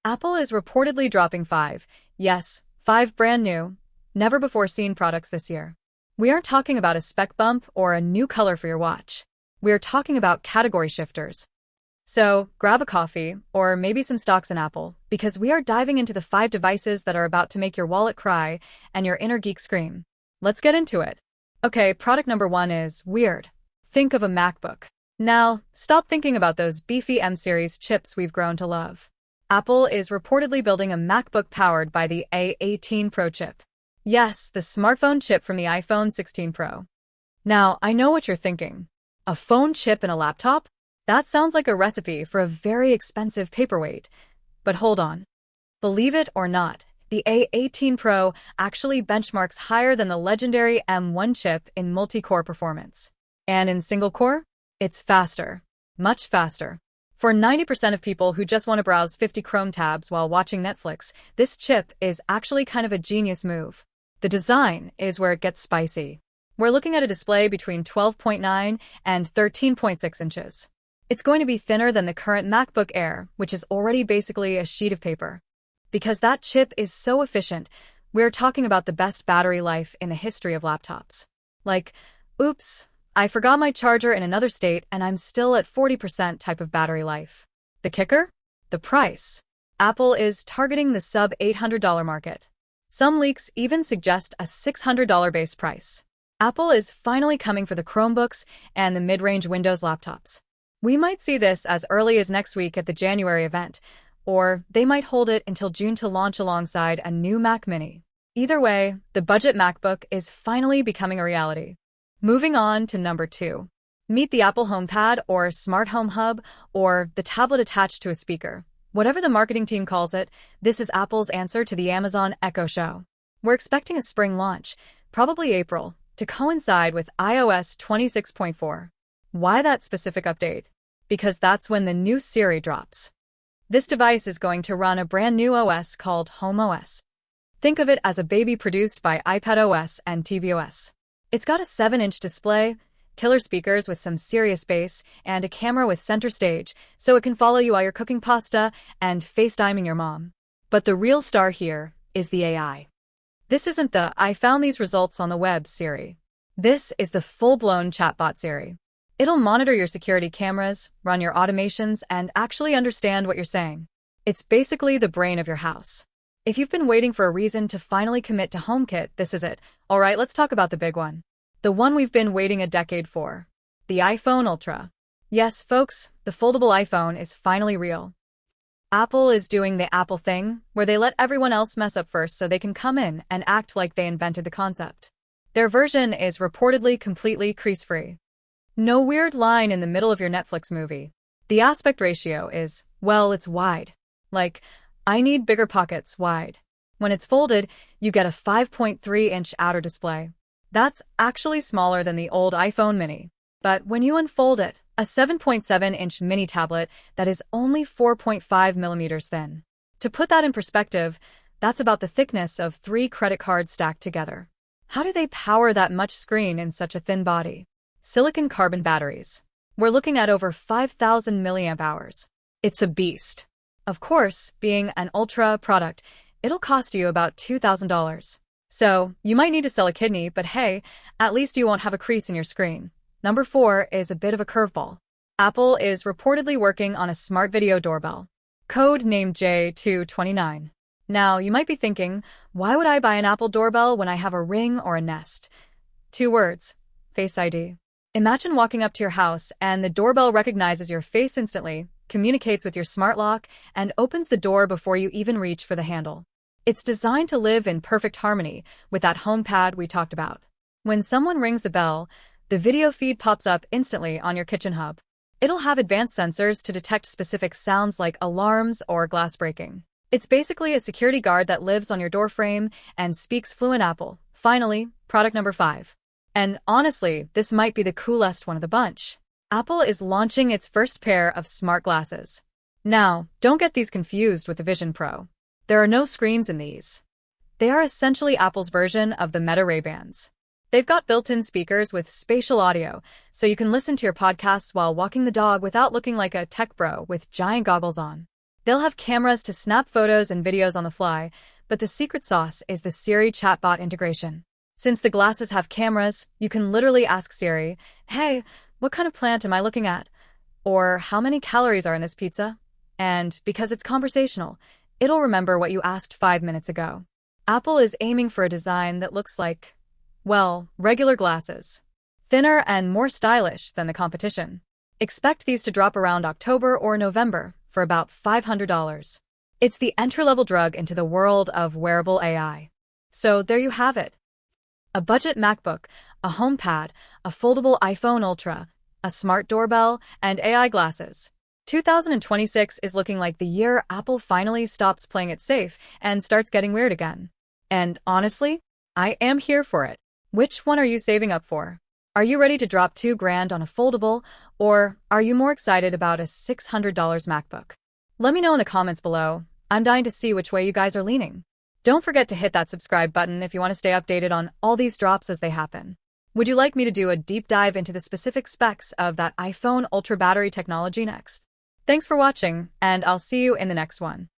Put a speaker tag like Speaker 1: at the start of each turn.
Speaker 1: Apple is reportedly dropping five brand new, never-before-seen products this year. We aren't talking about a spec bump or a new color for your watch. We are talking about category shifters. So, grab a coffee, or maybe some stocks in Apple, because we are diving into the 5 devices that are about to make your wallet cry and your inner geek scream. Let's get into it. Okay, product number 1 is weird. Think of a MacBook. Now, stop thinking about those beefy M-series chips we've grown to love. Apple is reportedly building a MacBook powered by the A18 Pro chip. Yes, the smartphone chip from the iPhone 16 Pro. Now, I know what you're thinking. A phone chip in a laptop? That sounds like a recipe for a very expensive paperweight. But hold on. Believe it or not, the A18 Pro actually benchmarks higher than the legendary M1 chip in multi-core performance. And in single-core? It's faster. Much faster. For 90% of people who just want to browse 50 Chrome tabs while watching Netflix, this chip is actually kind of a genius move. The design is where it gets spicy. We're looking at a display between 12.9 and 13.6 inches. It's going to be thinner than the current MacBook Air, which is already basically a sheet of paper. Because that chip is so efficient, we're talking about the best battery life in the history of laptops. Like, oops, I forgot my charger in another state and I'm still at 40% type of battery life. The kicker? The price. Apple is targeting the sub-$800 market. Some leaks even suggest a $600 base price. Apple is finally coming for the Chromebooks and the mid-range Windows laptops. We might see this as early as next week at the January event, or they might hold it until June to launch alongside a new Mac Mini. Either way, the budget MacBook is finally becoming a reality. Moving on to number 2. Meet the Apple HomePad or Smart Home Hub or the tablet attached to a speaker. Whatever the marketing team calls it, this is Apple's answer to the Amazon Echo Show. We're expecting a spring launch, probably April, to coincide with iOS 26.4. Why that specific update? Because that's when the new Siri drops. This device is going to run a brand new OS called HomeOS. Think of it as a baby produced by iPadOS and tvOS. It's got a 7-inch display, killer speakers with some serious bass, and a camera with center stage, so it can follow you while you're cooking pasta and FaceTiming your mom. But the real star here is the AI. This isn't the "I found these results on the web" Siri. This is the full-blown chatbot Siri. It'll monitor your security cameras, run your automations, and actually understand what you're saying. It's basically the brain of your house. If you've been waiting for a reason to finally commit to HomeKit, this is it. Alright, let's talk about the big one. The one we've been waiting a decade for. The iPhone Ultra. Yes, folks, the foldable iPhone is finally real. Apple is doing the Apple thing, where they let everyone else mess up first so they can come in and act like they invented the concept. Their version is reportedly completely crease-free. No weird line in the middle of your Netflix movie. The aspect ratio is, well, it's wide. Like, I need bigger pockets wide. When it's folded, you get a 5.3-inch outer display. That's actually smaller than the old iPhone mini. But when you unfold it, a 7.7-inch mini tablet that is only 4.5 millimeters thin. To put that in perspective, that's about the thickness of 3 credit cards stacked together. How do they power that much screen in such a thin body? Silicon carbon batteries. We're looking at over 5,000 milliamp hours. It's a beast. Of course, being an Ultra product, it'll cost you about $2,000. So, you might need to sell a kidney, but hey, at least you won't have a crease in your screen. Number 4 is a bit of a curveball. Apple is reportedly working on a smart video doorbell, code named J229. Now, you might be thinking, why would I buy an Apple doorbell when I have a Ring or a Nest? 2 words. Face ID. Imagine walking up to your house and the doorbell recognizes your face instantly, communicates with your smart lock, and opens the door before you even reach for the handle. It's designed to live in perfect harmony with that HomePad we talked about. When someone rings the bell, the video feed pops up instantly on your kitchen hub. It'll have advanced sensors to detect specific sounds like alarms or glass breaking. It's basically a security guard that lives on your doorframe and speaks fluent Apple. Finally, product number 5. And honestly, this might be the coolest one of the bunch. Apple is launching its first pair of smart glasses. Now, don't get these confused with the Vision Pro. There are no screens in these. They are essentially Apple's version of the Meta Ray-Bans. They've got built-in speakers with spatial audio, so you can listen to your podcasts while walking the dog without looking like a tech bro with giant goggles on. They'll have cameras to snap photos and videos on the fly, but the secret sauce is the Siri chatbot integration. Since the glasses have cameras, you can literally ask Siri, "Hey, what kind of plant am I looking at?" Or, "How many calories are in this pizza?" And because it's conversational, it'll remember what you asked 5 minutes ago. Apple is aiming for a design that looks like, well, regular glasses. Thinner and more stylish than the competition. Expect these to drop around October or November for about $500. It's the entry-level drug into the world of wearable AI. So there you have it. A budget MacBook, a HomePad, a foldable iPhone Ultra, a smart doorbell, and AI glasses. 2026 is looking like the year Apple finally stops playing it safe and starts getting weird again. And honestly, I am here for it. Which one are you saving up for? Are you ready to drop $2,000 on a foldable, or are you more excited about a $600 MacBook? Let me know in the comments below. I'm dying to see which way you guys are leaning. Don't forget to hit that subscribe button if you want to stay updated on all these drops as they happen. Would you like me to do a deep dive into the specific specs of that iPhone Ultra battery technology next? Thanks for watching, and I'll see you in the next one.